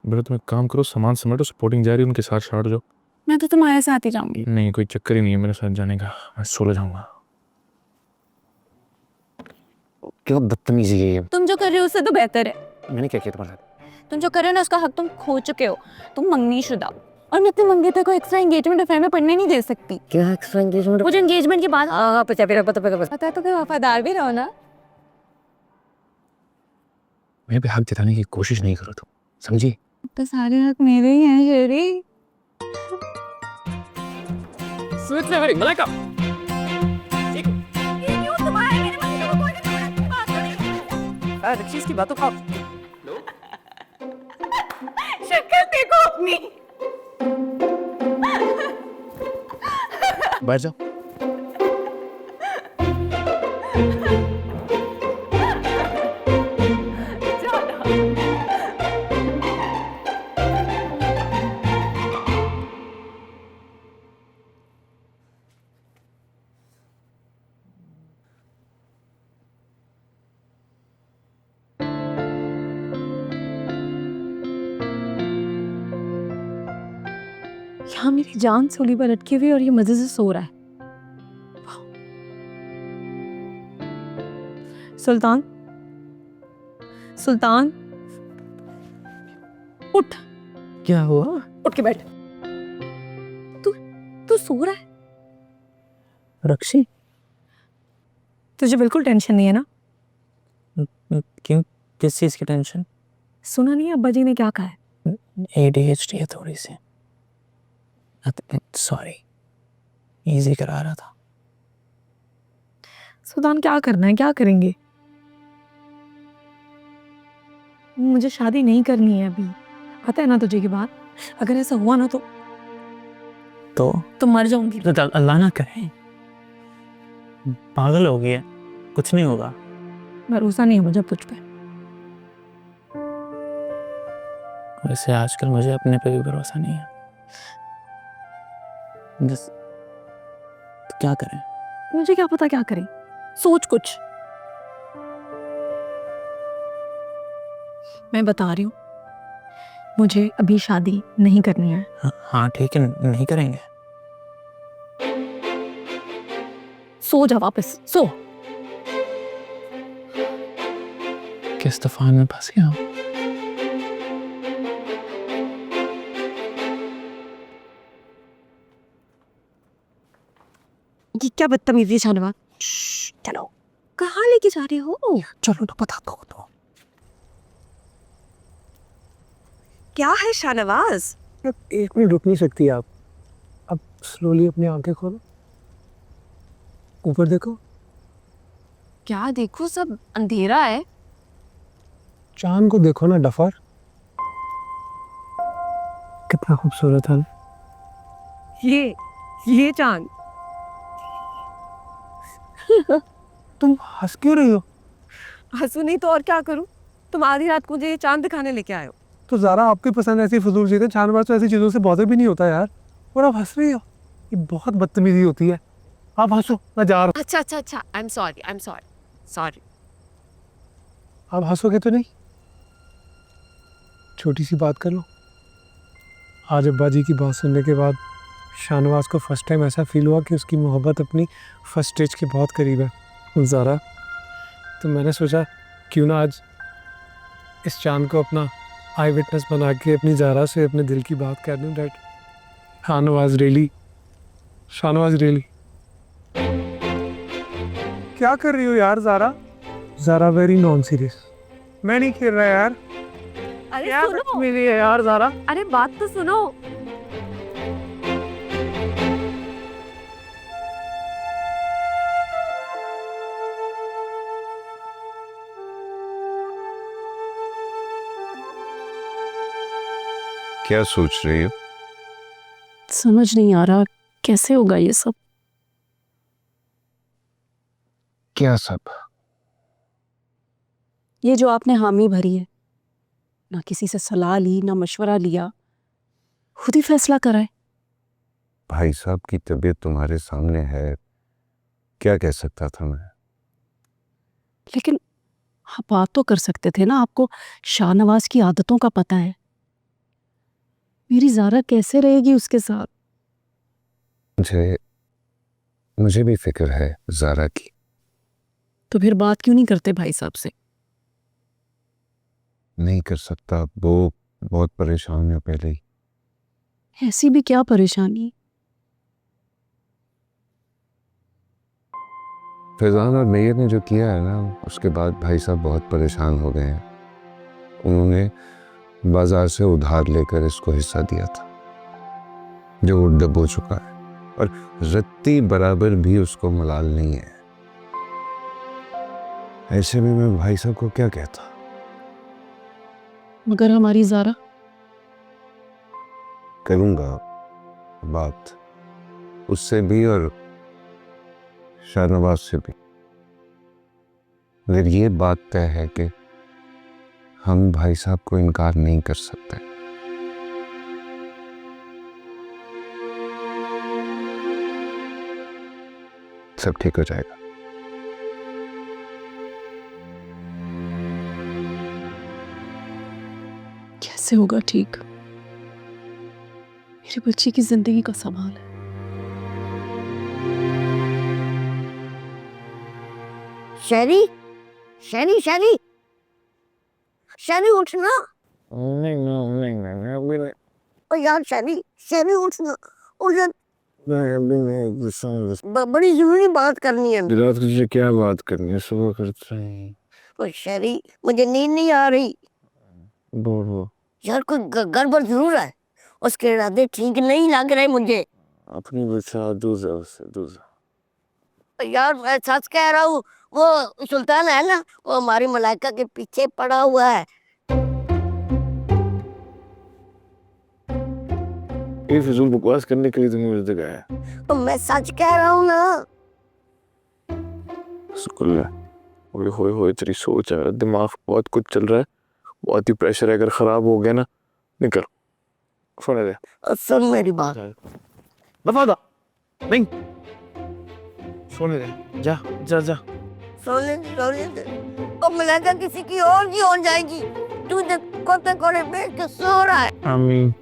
बेटा तुम एक काम करो, सामान समेटो, सपोर्टिंग जा रही है उनके साथ शाट जाओ। मैं तो तुम्हारे साथ ही जाऊंगी। नहीं, कोई चक्कर ही नहीं है मेरे साथ जाने का, मैं सोलो जाऊंगा। क्या बदतमीजी है ये। तुम जो कर रहे हो उससे तो बेहतर है। मैंने क्या किया तुम्हारे साथ? तुम जो कर रहे हो ना उसका हक तुम खो चुके हो। तुम मंगनीशुदा हो। और मैं अपने मंगेतर को एक्स्ट्रा एंगेजमेंट अफेयर में पढ़ने नहीं दे सकती। क्या एक्स्ट्रा एंगेजमेंट? मुझे एंगेजमेंट के बाद पता है तो कि वफादार भी रहो ना। मेरे पे हक जताने की कोशिश नहीं करो तुम, समझी? तो सारे हक मेरे ही हैं शेरी। मलाइका की बातों का शक्ल देखो अपनी। बैठ जाओ। यहाँ मेरी जान सूली पर अटकी हुई और ये मजे से सो रहा है। सुल्तान, सुल्तान उठ। क्या हुआ? उठ के बैठ। तू सो रहा है? रक्षी, तुझे बिल्कुल टेंशन नहीं है ना? क्यों? किस चीज की टेंशन? सुना नहीं अब्बा जी ने क्या कहा है? ADHD है थोड़ी सी। सॉरी, इजी करा रहा था। सुल्तान क्या करना है, क्या करेंगे? मुझे शादी नहीं करनी है अभी, पता है ना तुझे की बात। अगर ऐसा हुआ ना तो मर जाऊंगी। तो अल्लाह ना करे, पागल हो गई है, कुछ नहीं होगा। भरोसा नहीं है मुझे तुझ पे। वैसे आजकल मुझे अपने पे भी भरोसा नहीं है। तो क्या करें? मुझे क्या पता क्या करें, सोच कुछ। मैं बता रही हूँ, मुझे अभी शादी नहीं करनी है। हाँ ठीक है, नहीं करेंगे। सो जा वापस, सो। किस तूफान में फंस गया हूँ? ये क्या बदतमीजी है शाहनवाज। चलो, कहाँ लेके जा रहे हो? चलो तो बता दो तो। क्या है शाहनवाज? एक मिनट रुक नहीं सकती आप? अब स्लोली अपनी आंखें खोलो, ऊपर देखो। क्या देखो, सब अंधेरा है। चांद को देखो ना डफर, कितना खूबसूरत है ना? ये चांद। तुम हंस क्यों रही हो? हंसू नहीं तो और क्या करूं? तुम आधी रात को मुझे ये चांद दिखाने लेके आए हो। तो ज़रा आपकी पसंद ऐसी फजूल चीज़ें, चांद तो ऐसी चीज़ों से बॉदर भी नहीं होता यार। और आप हंस रही हो, ये बहुत बदतमीजी होती है। आप हंसो, मैं जा रहा अच्छा, आई एम सॉरी। हूँ। आप हंसोगे तो नहीं? छोटी सी बात कर लो। आज अब्बा जी की बात सुनने के बाद शाहनवाज को फर्स्ट टाइम ऐसा फील हुआ कि उसकी मोहब्बत अपनी फर्स्ट स्टेज के बहुत करीब है ज़ारा। तो मैंने सोचा क्यों ना आज इस चांद को अपना आई विटनेस बना के अपनी ज़ारा से अपने दिल की बात कर दूं। डैट शाहनवाज रियली क्या कर रही हो यार Zara? Zara very non serious. मैं नहीं खेल रहा यार। अरे क्या सुनो, मेरी है यार ज़ारा? अरे बात तो सुनो। क्या सोच रही हो? समझ नहीं आ रहा कैसे होगा ये सब। क्या सब? ये जो आपने हामी भरी है, ना किसी से सलाह ली ना मशवरा लिया, खुद ही फैसला करा है। भाई साहब की तबीयत तुम्हारे सामने है, क्या कह सकता था मैं? लेकिन आप बात तो कर सकते थे ना, आपको शाहनवाज की आदतों का पता है। मेरी ज़ारा कैसे रहेगी उसके साथ? मुझे भी फिक्र है ज़ारा की। तो फिर बात क्यों नहीं करते भाई साहब से? नहीं कर सकता, वो बहुत परेशान है पहले ही। ऐसी भी क्या परेशानी? फैज़ान और मैयर ने जो किया है ना, उसके बाद भाई साहब बहुत परेशान हो गए हैं। उन्होंने बाजार से उधार लेकर इसको हिस्सा दिया था, जो डब हो चुका है, और रत्ती बराबर भी उसको मलाल नहीं है। ऐसे में मैं भाई साहब को क्या कहता? मगर हमारी ज़ारा? करूंगा बात उससे भी और शाहनवाज से भी, मगर ये बात तय है कि हम भाई साहब को इनकार नहीं कर सकते। सब ठीक हो जाएगा। कैसे होगा ठीक? मेरे बच्चे की जिंदगी का सवाल है। शैरी, शैरी, शैरी, शैरी उठना। नहीं ओ यार शैरी, शैरी उठना। उठ जा, बड़ी जरूरी बात करनी है। रात तुझे क्या बात करनी है? सुबह करते हैं। ओ शैरी, मुझे नींद नहीं आ रही। बोलो। यार कोई गड़बड़ जरूर है। उसके इरादे ठीक नहीं लग रहे मुझे। अपनी बचा दूसरा उससे दूसरा। यार मैं सच कह रहा हूँ, वो सुल्तान है ना, वो हमारी मलाइका के पीछे पड़ा हुआ है। ये फिजूल बकवास करने के लिए तुमने मुझे गया? तो मैं सच कह रहा हूँ ना। स्कूल है, होए होए तेरी सोच है, दिमाग बहुत कुछ चल रहा है, बहुत ही प्रेशर है। अगर खराब हो गया ना, निकल, सोने दे। सुन मेरी बात। दफा नहीं, सोने दे, जा जा जा। सोने दे। ओ मलाइका किसी की और की हो जाएगी। तू देख कोते कोरे बैठ के सो रहा है। आमीन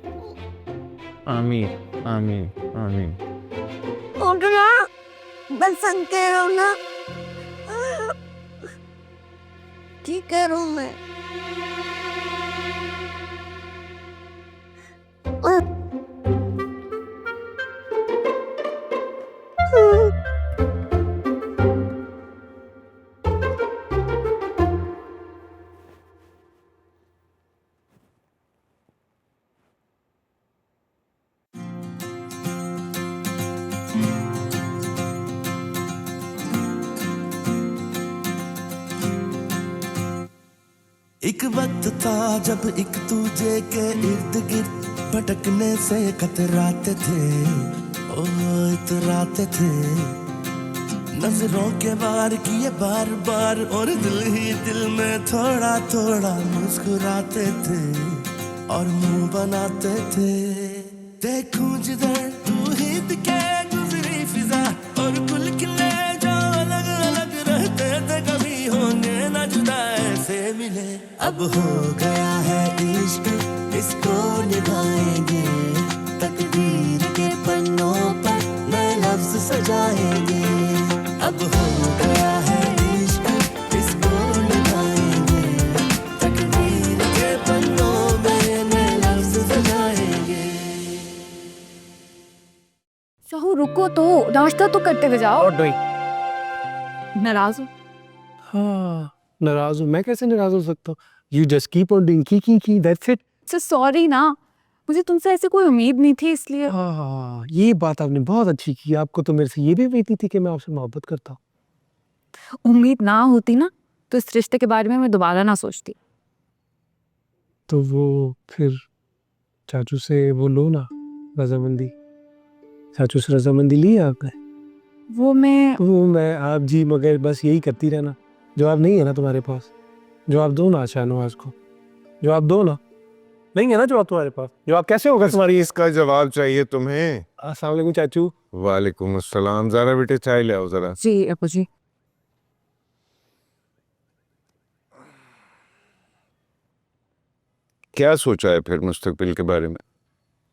आमीन आमीन आमीन। उठना, बस संग कह रहा हूँ ना। ठीक कह रहा हूँ मैं। एक वक्त था जब एक दूजे के इर्द गिर्द भटकने से कतराते थे, ओ इतराते थे। नजरों के वार किए बार बार और दिल ही दिल में थोड़ा थोड़ा मुस्कुराते थे और मुंह बनाते थे। देखूं जिधर तू ही दिखे गुजरी फिजा और कुल खिले जो अलग अलग रहते थे, कभी होंगे न जुदा ऐसे मिले। अब हो गया है इश्क, इसको निभाएंगे, तकदीर के पन्नों पर नए लफ्ज सजाएंगे। अब हो गया है इश्क, इसको निभाएंगे, तकदीर के पन्नों में नए लफ्ज सजाएंगे। शाहू रुको तो, नाश्ता तो करते हुए जाओ। नाराज हो? हाँ, नाराज हूँ। मैं कैसे नाराज हो सकता हूँ? You just keep on doing की दैट्स इट। सॉरी ना, मुझे तुमसे ऐसे कोई उम्मीद नहीं थी इसलिए। हाँ, ये बात आपने बहुत अच्छी की। आपको तो मेरे से ये भी उम्मीद नहीं थी कि मैं आपसे मोहब्बत करता हूँ। उम्मीद ना होती ना तो इस रिश्ते के बारे में मैं दोबारा ना सोचती। तो वो फिर चाचू से वो लो ना रजामंदी। चाचू से रजामंदी ली है आपने? वो मैं आप जी, मगर बस यही करती रहना। जवाब नहीं है ना तुम्हारे पास? जवाब दो ना शाहनवाज को, जवाब दो ना। नहीं है ना जवाब तुम्हारे पास? जवाब कैसे होगा तुम्हारी? इसका जवाब चाहिए तुम्हें? अस्सलाम वालेकुम चाचू। वालेकुम अस्सलाम। जरा बेटे चाय ले आओ जरा। जी अपू जी। क्या सोचा है फिर मुस्तकबिल के बारे में?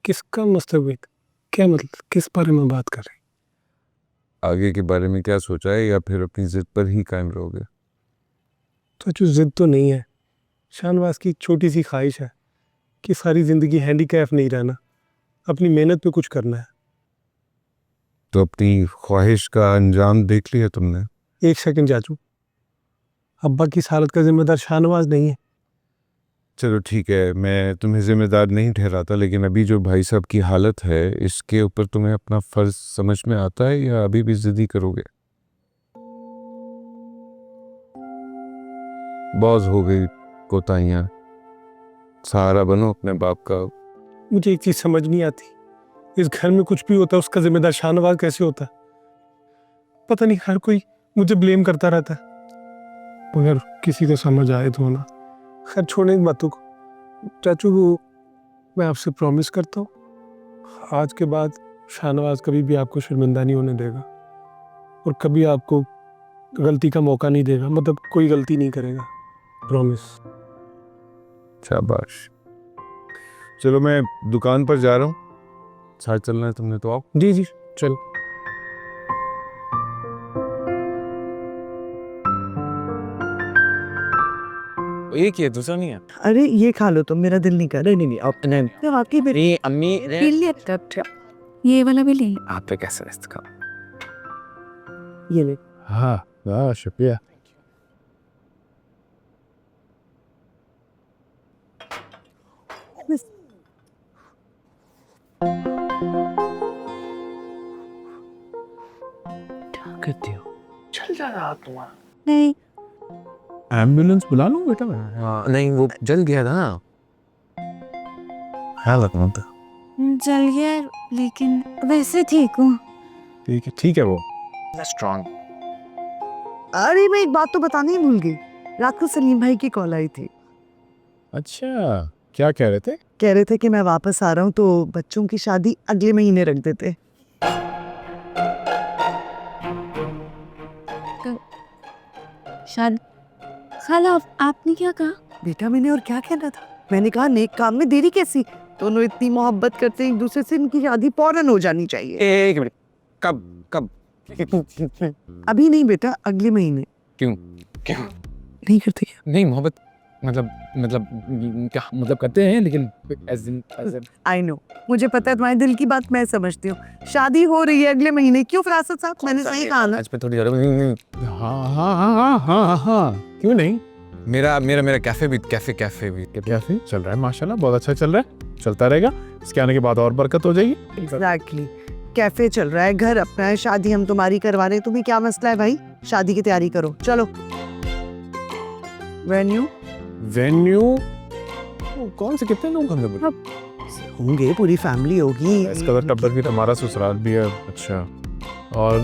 किसका मुस्तबिक? क्या मतलब, किस बारे में बात कर रहे हैं? आगे के बारे में क्या सोचा है, या फिर अपनी जिद पर ही कायम रहोगे? तो जो जिद तो नहीं है, शाहनवाज की छोटी सी ख्वाहिश है कि सारी ज़िंदगी हैंडीकैप नहीं रहना, अपनी मेहनत पे कुछ करना है। तो अपनी ख्वाहिश का अंजाम देख लिया तुमने? एक सेकंड चाचू, अब्बा की इस हालत का जिम्मेदार शाहनवाज नहीं है। चलो ठीक है, मैं तुम्हें जिम्मेदार नहीं ठहराता, लेकिन अभी जो भाई साहब की हालत है, इसके ऊपर तुम्हें अपना फर्ज समझ में आता है, या अभी भी जिद्दी करोगे? बहुत हो गई कोताहियां, सहारा बनो अपने बाप का। मुझे एक चीज़ समझ नहीं आती, इस घर में कुछ भी होता है उसका जिम्मेदार शाहनवाज कैसे होता है? पता नहीं, हर कोई मुझे ब्लेम करता रहता है, मगर किसी को समझ आए तो ना। खैर छोड़ने इन बातों को। चाचू, मैं आपसे प्रॉमिस करता हूँ, आज के बाद शाहनवाज कभी भी आपको शर्मिंदा नहीं होने देगा और कभी आपको गलती का मौका नहीं देगा, मतलब कोई गलती नहीं करेगा। प्रॉमिस। शाबाश। चलो मैं दुकान पर जा रहा हूँ, साथ चलना है तुमने तो आओ। जी जी, चल। ये क्या दूसरा नहीं है? अरे ये खा लो, तो मेरा दिल नहीं कर रहा। नहीं अब नहीं। तो वाकई में अरे अम्मी ये वाला भी ले। आप पे कैसे रेस्ट का? ये ले। हाँ शुक्रिया। क्या करती हो? चल जा रहा तुम्हारा। नहीं एम्बुलेंस बुला लूँ बेटा मैं? हाँ नहीं, वो जल गया था ना। हाँ लगना था। जल गया, लेकिन वैसे ठीक हूँ। ठीक है वो स्ट्रॉन्ग। अरे मैं एक बात तो बताने ही भूल गई, रात को सलीम भाई की कॉल आई थी। अच्छा, क्या कह रहे थे? कह रहे थे कि मैं वापस आ रहा हूँ तो बच्चों की शादी अगले महीने रख देते। शायद खाला, आपने क्या कहा? बेटा मैंने और क्या कहना था, मैंने कहा नेक काम में देरी कैसी, दोनों इतनी मोहब्बत करते हैं एक दूसरे से, इनकी शादी फौरन हो जानी चाहिए। एक मिनट, कब कब? अभी नहीं बेटा, अगले महीने। क्यों क्यों नहीं करते क्या? नहीं? मोहब्बत मतलब क्या मतलब करते हैं, लेकिन as in आई नो, मुझे पता है तुम्हारे दिल की बात मैं समझती हूँ। शादी हो रही है अगले महीने, क्यों फरासत साहब, मैंने सही कहा ना? आज पे थोड़ी ज़्यादा। हाँ क्यों नहीं? मेरा मेरा मेरा कैफे भी कैसे चल रहा है? माशाल्लाह बहुत अच्छा चल रहा है, चलता रहेगा। इसके आने के बाद और बरकत हो जाएगी। एग्जैक्टली, कैफे चल रहा है, घर अपना है, शादी हम तुम्हारी करवा रहे हैं, तुम्हें क्या मसला है भाई? शादी की तैयारी करो, चलो। वेन्यू कौन से, कितने लोग होंगे? होंगे, पूरी फैमिली होगी। इसका तो टब्बर भी, हमारा ससुराल भी है। अच्छा, और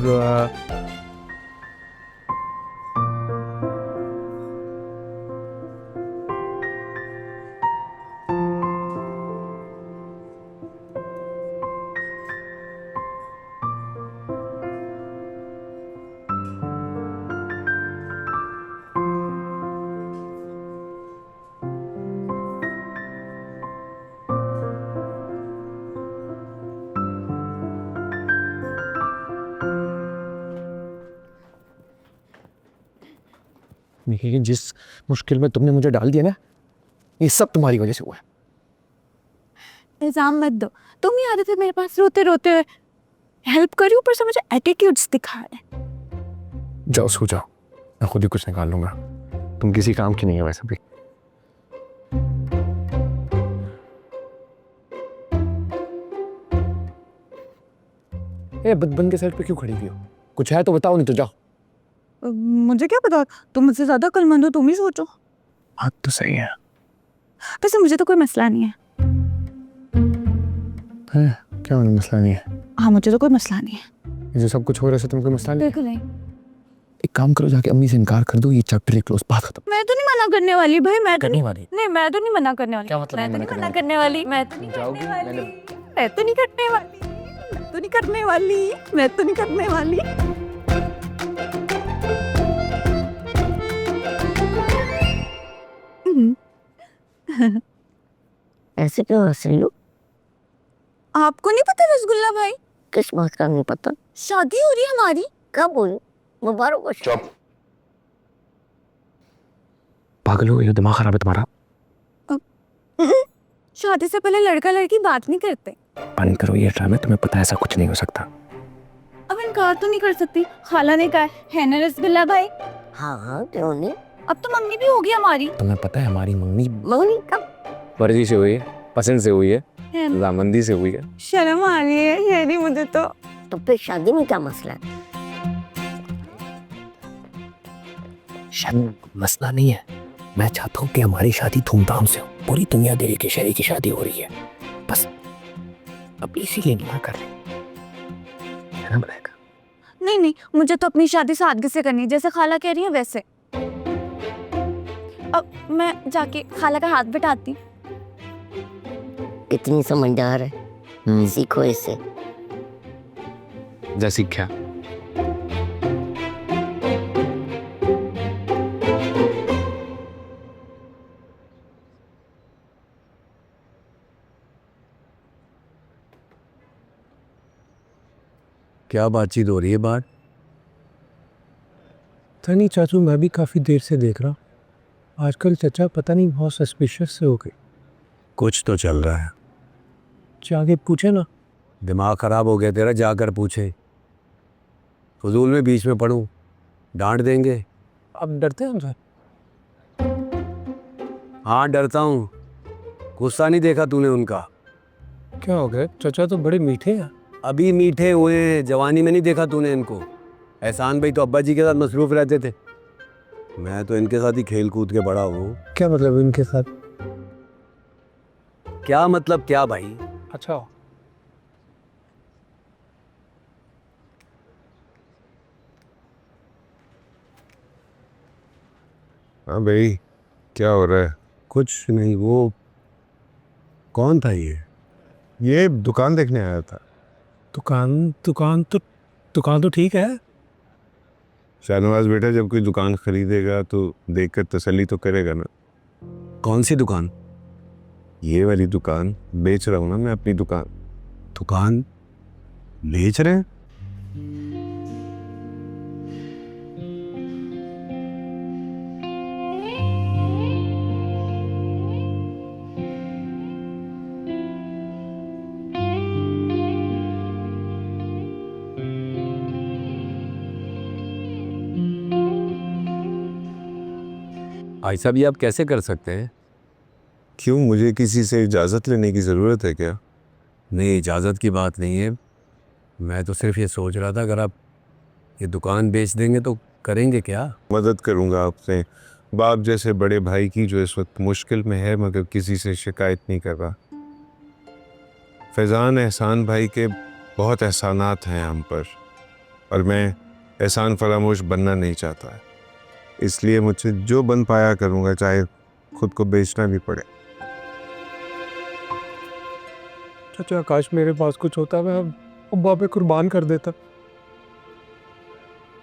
नहीं, जिस मुश्किल में तुमने मुझे डाल दिया ना, ये सब तुम्हारी वजह से हुआ है। इल्जाम मत दो, तुम ही आ रहे थे मेरे पास रोते रोते, हेल्प करी, ऊपर से मुझे एटीट्यूड्स दिखा रहे। जाओ सो जाओ, मैं खुद ही कुछ निकाल लूंगा। तुम किसी काम की नहीं है वैसे भी। बन के साइड पे क्यों खड़ी हुई हो? कुछ है तो बताओ, नहीं तो जाओ। मुझे क्या पता, तुम मुझसे ज्यादा अक्लमंद हो, तुम ही सोचो। बात तो सही है। वैसे मुझे तो कोई मसला नहीं है। क्या मसला नहीं है? हाँ, मुझे तो कोई मसला नहीं है। ये जो सब कुछ हो रहा है, तुम कोई मसला नहीं? बिल्कुल नहीं। एक काम करो, जाके अम्मी से इनकार कर दो, ये चैप्टर ही क्लोज, बात खत्म। मैं तो नहीं मना करने वाली भाई, मैं तो करने वाली? नहीं, मैं तो नहीं मना करने वाली। क्या मतलब मैं तो नहीं नहीं मना मना करने वाली, मैं तो नहीं जाओगी? करने वाली, मैंने- मैं तो नहीं करने वाली, मैं तो नहीं करने वाली, मैं तो नहीं करने वाली। ऐसे क्यों हंस रही हो? आपको नहीं पता रसगुल्ला भाई? किस बात का नहीं पता? शादी हो रही है हमारी। कब हुई? मुबारक हो। चुप। पागल हो, ये दिमाग खराब है तुम्हारा। शादी से पहले लड़का लड़की बात नहीं करते। बंद करो ये ड्रामे, तुम्हें पता है ऐसा कुछ नहीं हो सकता। अब इनकार तो नहीं कर सकती, खाला ने कहा है ना रसगुल्ला भाई। हाँ हाँ, क्यों नहीं? अब तो मम्मी भी होगी हमारी। तुम्हें पता है हमारी मम्मी मम्मी कब? मर्जी से हुई है, पसंद से हुई है, है ना? रजामंदी से हुई है। शर्म आ रही है नहीं मुझे तो फिर शादी में क्या मसला है? शायद मसला नहीं है, मैं चाहता हूँ कि हमारी शादी धूमधाम से हो। पूरी दुनिया देवी के शहरी की शादी हो रही है, बस अब इसीलिए नहीं कर रही है ना मलाइका? नहीं नहीं, मुझे तो अपनी शादी सादगी से करनी है, जैसे खाला कह रही है वैसे। अब मैं जाके खाला का हाथ बिठाती। कितनी समझदार है, सीखो इससे। जा सीखा। क्या बातचीत हो रही है बाहर? पता नहीं चाचू, मैं भी काफ़ी देर से देख रहा हूँ। आजकल चचा पता नहीं बहुत सस्पिशियस से हो गए। कुछ तो चल रहा है। जाके पूछे ना। दिमाग खराब हो गया तेरा, जाकर पूछे। फजूल में बीच में पढ़ूं, डांट देंगे। अब डरते हैं हमसे? हाँ डरता हूँ, गुस्सा नहीं देखा तूने उनका? क्या हो गया? चचा तो बड़े मीठे हैं। अभी मीठे हुए हैं, जवानी में नहीं देखा तूने इनको? एहसान भाई तो अब्बा जी के साथ मसरूफ रहते थे, मैं तो इनके साथ ही खेल कूद के बड़ा हूँ। क्या मतलब इनके साथ? क्या मतलब क्या भाई? अच्छा। हाँ भाई, क्या हो रहा है? कुछ नहीं। वो कौन था ये दुकान देखने आया था। दुकान तो ठीक है। शाहनवाज बेटा, जब कोई दुकान खरीदेगा तो देखकर तसल्ली तो करेगा ना। कौन सी दुकान? ये वाली दुकान बेच रहा हूँ ना मैं, अपनी दुकान। दुकान बेच रहे हैं? ऐसा भी आप कैसे कर सकते हैं? क्यों, मुझे किसी से इजाज़त लेने की ज़रूरत है क्या? नहीं, इजाज़त की बात नहीं है। मैं तो सिर्फ ये सोच रहा था, अगर आप ये दुकान बेच देंगे तो करेंगे क्या? मदद करूँगा आपसे, बाप जैसे बड़े भाई की, जो इस वक्त मुश्किल में है मगर किसी से शिकायत नहीं कर रहा। फैज़ान एहसान भाई के बहुत एहसानात हैं हम पर, और मैं एहसान फरामोश बनना नहीं चाहता है। इसलिए मुझसे जो बन पाया करूँगा, चाहे खुद को बेचना भी पड़े। चाचा, काश मेरे पास कुछ होता, मैं अब्बा पे कुर्बान कर देता।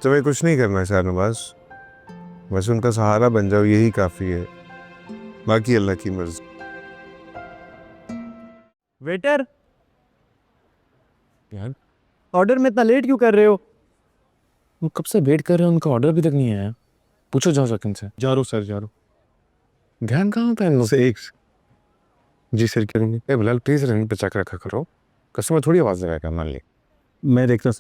तुम्हें कुछ नहीं करना शाहनवाज, बस उनका सहारा बन जाओ, यही काफ़ी है। बाकी अल्लाह की मर्जी। वेटर यार, ऑर्डर में इतना लेट क्यों कर रहे हो? वो कब से वेट कर रहे हैं, उनका ऑर्डर अभी तक नहीं आया। पूछो जाओ सेकंड से। जा रहा हूँ सर, जा रहा हूँ। ध्यान कहाँ पे है? से एक जी सर, करेंगे। ए बिलाल, प्लीज रनिंग पे चेक रखा करो, कस्टमर थोड़ी आवाज़ लगाएगा। मान ली मैं देखता हूँ।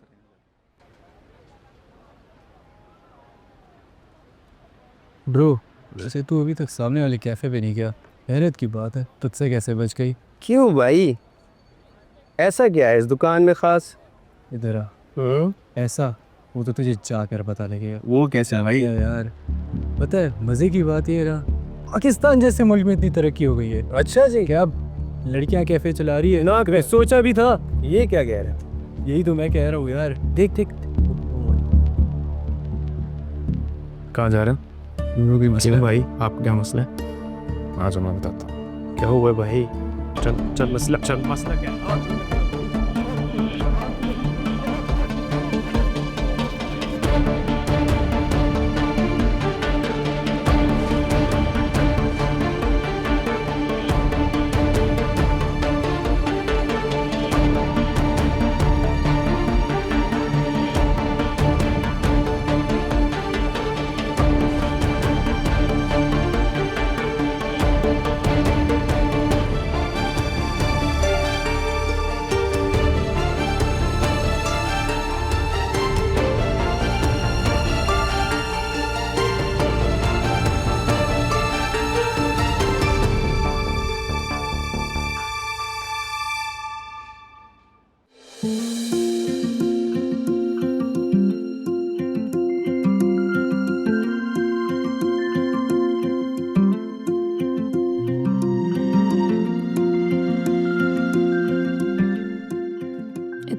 ब्रो, वैसे तू अभी तक सामने वाले कैफ़े पे नहीं गया। हैरत की बात है, तुझसे कैसे बच गई? क्यों भाई, ऐसा क्या है इस दुकान में खास? इधर आ। ऐसा वो तो तुझे जाकर पता लगेगा। वो कैसा भाई? यार पता है, मज़े की बात ये रहा, पाकिस्तान जैसे मुल्क में इतनी तरक्की हो गई है। अच्छा जी। क्या अब लड़कियां कैफ़े चला रही है ना? मैं सोचा भी था। ये क्या कह रहे हैं? यही तो मैं कह रहा हूँ यार। देख देख, कहाँ जा रहे हैं? कोई मसला भाई, आप क्या मसला है? आज मैं बताता हूँ क्या हुआ है भाई। चल चल, मसला क्या है?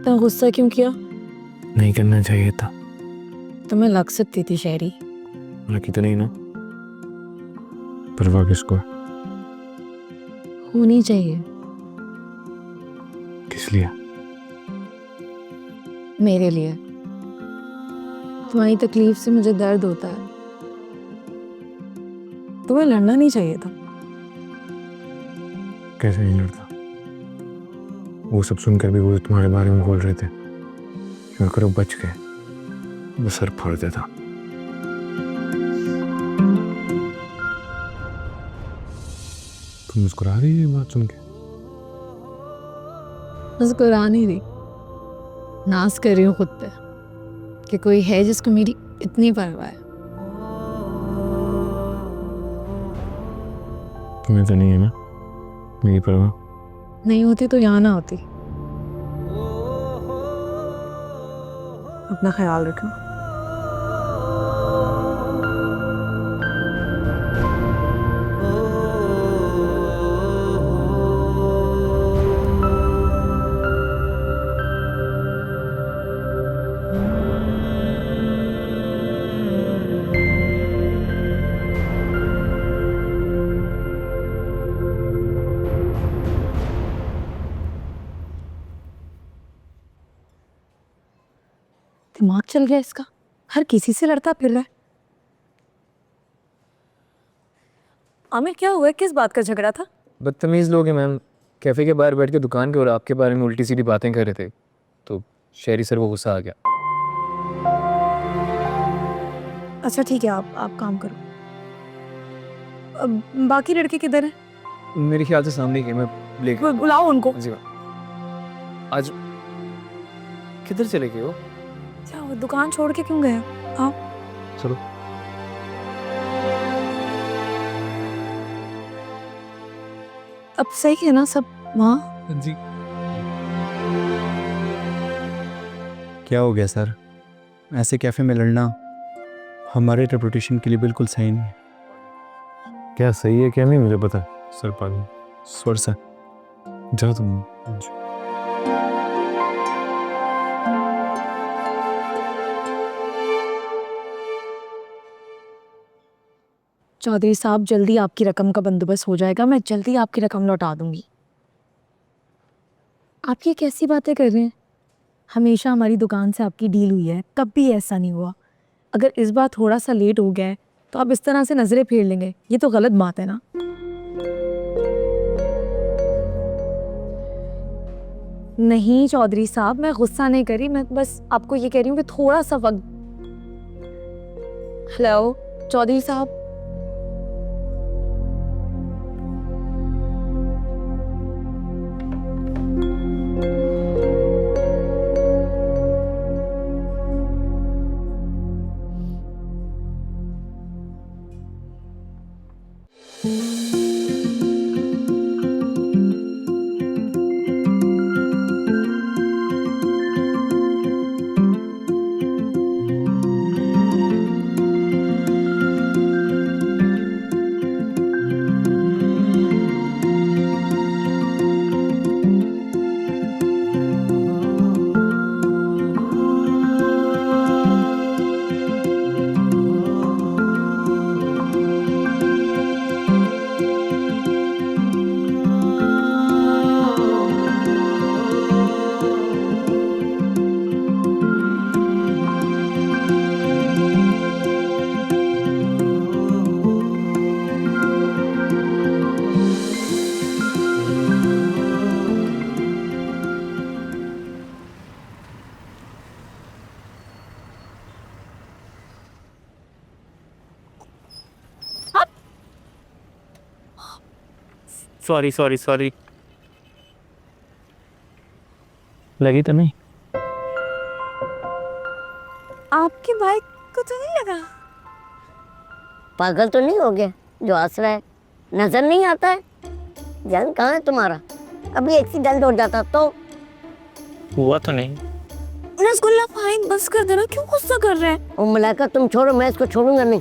इतना गुस्सा क्यों किया? नहीं करना चाहिए था। तुम्हें लग सकती थी शहरी। लकी तो नहीं ना। परवाह किसको है? होनी चाहिए। किस लिए? मेरे लिए। तुम्हारी तकलीफ से मुझे दर्द होता है। तुम्हें लड़ना नहीं चाहिए था। कैसे नहीं लड़ता? वो सब सुनकर भी वो तुम्हारे बारे में बोल रहे थे। शुक्र वो बच गए, वो सर फोड़ देता। तुम मुस्कुरा रही है ये बात सुन के? मुस्कुरा नहीं रही, नाज कर रही हूँ खुद पे कि कोई है जिसको मेरी इतनी परवाह है। तुम्हें तो नहीं है ना मेरी परवाह? नहीं होती तो यहाँ ना होती। अपना ख्याल रखना। दिमाग चल गया इसका, हर किसी से लड़ता फिर रहा है। आमिर क्या हुआ, किस बात का झगड़ा था? बदतमीज़ लोग हैं मैम, कैफ़े के बाहर बैठ के दुकान के और आपके बारे में उल्टी सीधी बातें कर रहे थे, तो शहरी सर को गुस्सा आ गया। अच्छा ठीक है, आप काम करो। अब बाकी लड़के किधर हैं? मेरे ख्याल से सामने ही, मैं लेके बुलाओ उनको। जी मैम। आज किधर चले गए हो? क्या वो दुकान छोड़ के क्यों गए? आओ चलो। अब सही है ना सब वहाँ? जी। क्या हो गया सर? ऐसे कैफ़े में लड़ना हमारे रेपुटेशन के लिए बिल्कुल सही नहीं है। क्या सही है क्या नहीं मुझे पता। सर पागल। Sorry sir. जाओ तुम। चौधरी साहब, जल्दी आपकी रकम का बंदोबस्त हो जाएगा, मैं जल्दी आपकी रकम लौटा दूंगी। आप ये कैसी बातें कर रहे हैं? हमेशा हमारी दुकान से आपकी डील हुई है, कभी ऐसा नहीं हुआ। अगर इस बार थोड़ा सा लेट हो गया है तो आप इस तरह से नज़रें फेर लेंगे, ये तो गलत बात है ना। नहीं चौधरी साहब, मैं गुस्सा नहीं करी, मैं बस आपको ये कह रही हूँ कि थोड़ा सा वक्त। हेलो चौधरी साहब। Sorry sorry sorry. लगी तो नहीं? आपकी बाइक को तो नहीं लगा? पागल तो नहीं हो गया जो हंस रहा है? नजर नहीं आता है? ध्यान कहाँ है तुम्हारा? अभी एक्सीडेंट हो जाता तो। हुआ तो नहीं। रसगुल्ला फाइन, बस कर देना, क्यों गुस्सा कर रहे हैं? ओ मलाइका तुम छोड़ो, मैं इसको छोड़ूंगा नहीं।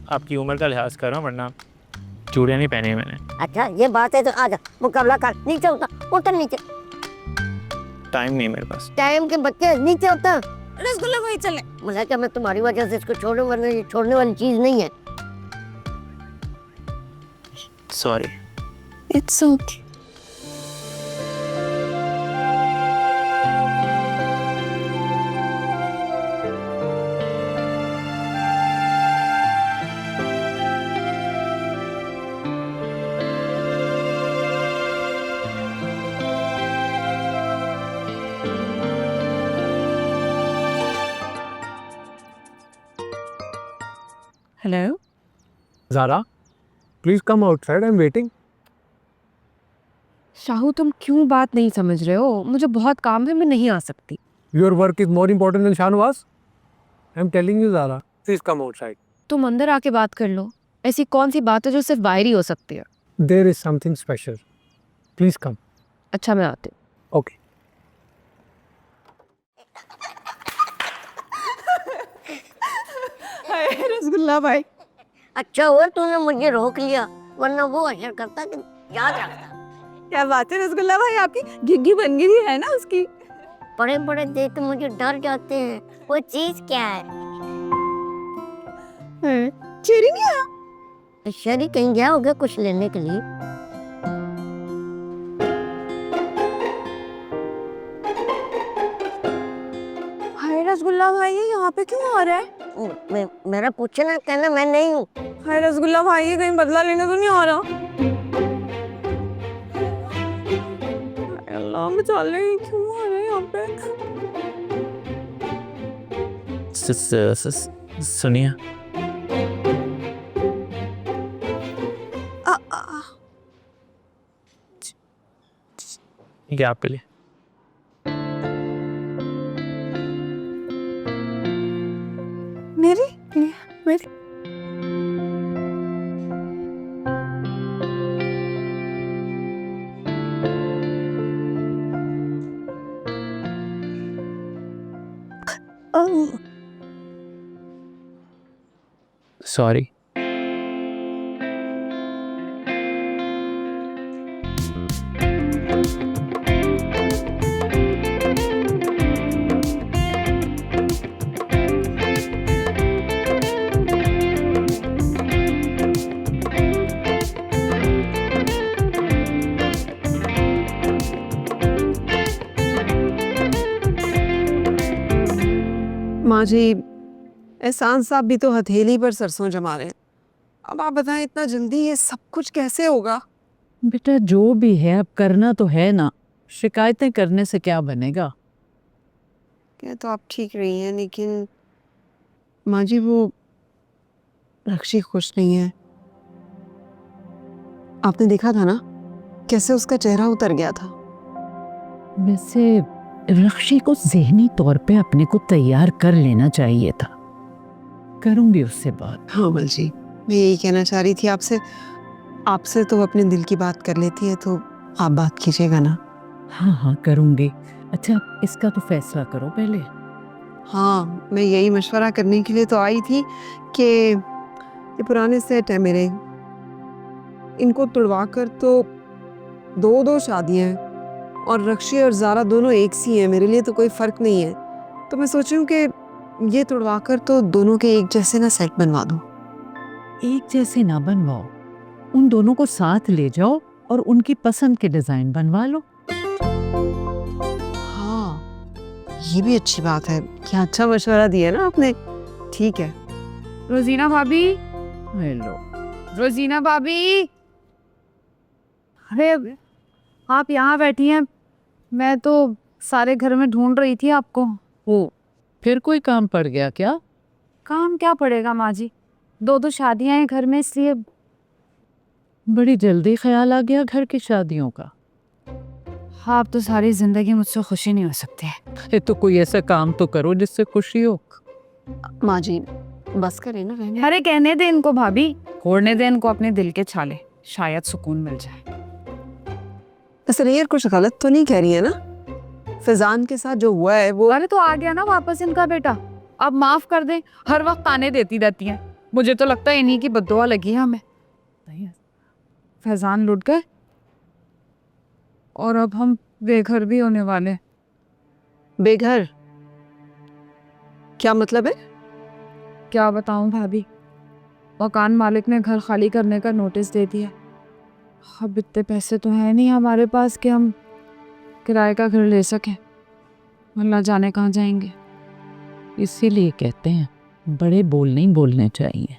आपकी उम्र का लिहाज कर रहा हूँ, वरना चूड़ियाँ नहीं पहनी है मैंने। अच्छा ये बात है तो आजा, मुकाबला कर। नीचे उतर, उतर नीचे। टाइम नहीं है मेरे पास। टाइम के बच्चे नीचे होता। रसगुल्ला भाई चले। मलाइका मैं तुम्हारी वजह से इसको छोड़ूं, वरना ये छोड़ने वाली चीज नहीं है। Sorry. It's okay. Hello Zara, please come outside, I am waiting. Shahu, तुम क्यों बात नहीं समझ रहे हो? मुझे बहुत काम है, मैं नहीं आ सकती। Your work is more important than Shahnawaz. I am telling you Zara, please come outside. तुम अंदर आके बात कर लो। ऐसी कौन सी बात है जो सिर्फ बाहर ही हो सकती है? There is something special, please come. अच्छा, मैं आती हूँ। ओके। रसगुल्ला भाई, अच्छा हुआ तूने मुझे रोक लिया, वरना वो अशर करता कि याद रखता। क्या बात है रसगुल्ला भाई, आपकी घिग्गी बन गई है ना उसकी। बड़े बड़े देख के मुझे डर जाते हैं। वो चीज क्या है? चेरी नहीं आया? शरी कहीं गया होगा कुछ लेने के लिए। हाय रसगुल्ला भाई, ये यहाँ पे क्यों आ रहा है? मेरा पूछना, कहना मैं नहीं हूँ। हाय रसगुल्ला भाई, ये कहीं बदला लेने तो नहीं आ रहा? हाय अल्लाह बचा ले, क्यों आ रहा है यहाँ पे? सुनिए, ये आपके लिए। मेरी मेरी सॉरी। माँ जी, एहसान साहब भी तो हथेली पर सरसों जमा रहे हैं। अब आप बताएं, इतना जल्दी ये सब कुछ कैसे होगा? बेटा जो भी है अब करना तो है ना, शिकायतें करने से क्या बनेगा। क्या तो आप ठीक रही हैं, लेकिन माँ जी वो रक्षी खुश नहीं है। आपने देखा था ना कैसे उसका चेहरा उतर गया था। वैसे रक्षी को ज़हनी तौर पे अपने को तैयार कर लेना चाहिए था। करूंगी उससे बात। हाँ मल जी, मैं यही कहना चाह रही थी आपसे। आपसे तो अपने दिल की बात कर लेती है, तो आप बात कीजिएगा ना। हाँ हाँ करूंगी। अच्छा इसका तो फैसला करो पहले। हाँ, मैं यही मशवरा करने के लिए तो आई थी कि ये पुराने सेट है मेरे, इनको तुड़वा कर तो दो शादियाँ हैं और रक्षी और ज़ारा दोनों एक सी हैं। मेरे लिए तो कोई फ़र्क नहीं है, तो मैं सोच रही हूँ कि ये तुड़वा कर तो दोनों के एक जैसे ना सेट बनवा दूँ। एक जैसे ना बनवाओ, उन दोनों को साथ ले जाओ और उनकी पसंद के डिज़ाइन बनवा लो। हाँ, ये भी अच्छी बात है। क्या अच्छा मशवरा दिया ना आपने। ठीक है। रोजीना भाभी, हेलो रोजीना भाभी, अरे आप यहाँ बैठी हैं, मैं तो सारे घर में ढूंढ रही थी आपको। ओ, फिर कोई काम पड़ गया क्या? काम क्या पड़ेगा माँ जी, दो शादियां हैं घर में, इसलिए। बड़ी जल्दी ख्याल आ गया घर की शादियों का। हाँ, आप तो सारी जिंदगी मुझसे खुशी नहीं हो सकती है। ये तो कोई ऐसा काम तो करो जिससे खुशी हो। माँ जी बस करें ना, रहने। अरे कहने दे इनको भाभी, फोड़ने दे इनको अपने दिल के छाले, शायद सुकून मिल जाए। असर कुछ गलत तो नहीं कह रही है ना? फिजान के साथ जो हुआ है वो। अरे तो आ गया ना वापस इनका बेटा, अब माफ कर दे। हर वक्त ताने देती रहती हैं, मुझे तो लगता है इन्हीं की बद्दुआ लगी है हमें। फैजान लुट गए और अब हम बेघर भी होने वाले। बेघर क्या मतलब है? क्या बताऊं भाभी, मकान मालिक ने घर खाली करने का नोटिस दे दिया। अब इतने पैसे तो है नहीं हमारे पास कि हम किराए का घर ले सकें, वरना जाने कहाँ जाएंगे। इसीलिए कहते हैं बड़े बोल नहीं बोलने चाहिए।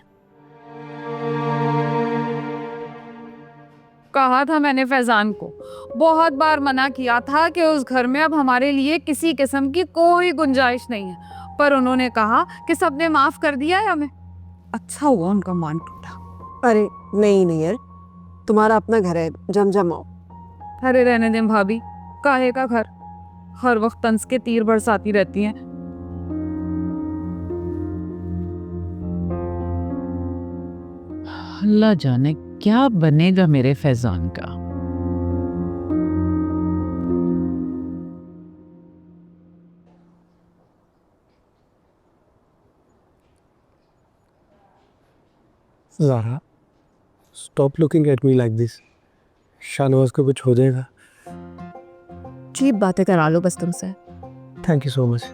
कहा था मैंने फैजान को, बहुत बार मना किया था कि उस घर में अब हमारे लिए किसी किस्म की कोई गुंजाइश नहीं है, पर उन्होंने कहा कि सबने माफ कर दिया है हमें। अच्छा हुआ उनका मान टूटा। अरे नहीं नहीं यार, तुम्हारा अपना घर है, जम जमाओ। अरे रहने दें भाभी, काहे का घर, हर वक्त तंज के तीर बरसाती रहती हैं। अल्लाह जाने क्या बनेगा मेरे फैजान का। Zara, stop looking at me like this. Shahnawaz को कुछ हो जाएगा। चीप बातें करा लो बस तुमसे। Thank you so much.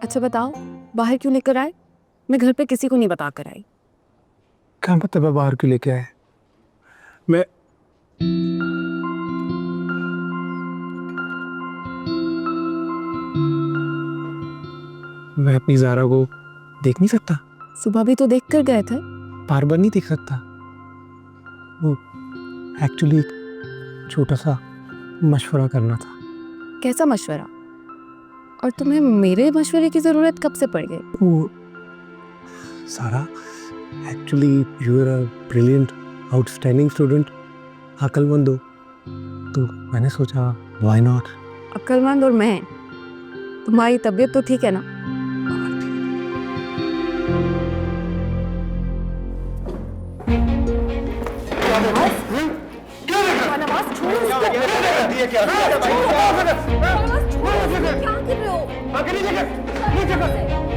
अच्छा बताओ, बाहर क्यों लेकर आए? मैं घर पे किसी को नहीं बता कर आई। क्या मतलब है बाहर क्यों लेके आए? मैं अपनी ज़ारा को देख नहीं सकता? सुबह भी तो देख कर गए थे। बार बार नहीं देख सकता। वो एक्चुअली एक छोटा सा मशवरा करना था। कैसा मशवरा? और तुम्हें मेरे मशवरे की ज़रूरत कब से पड़ गई? वो सारा, actually you are a brilliant outstanding student, अक्लमंद हो, तो मैंने सोचा व्हाई नॉट। अक्लमंद और मैं, तुम्हारी तबीयत तो ठीक है ना? क्या कर रहे हो?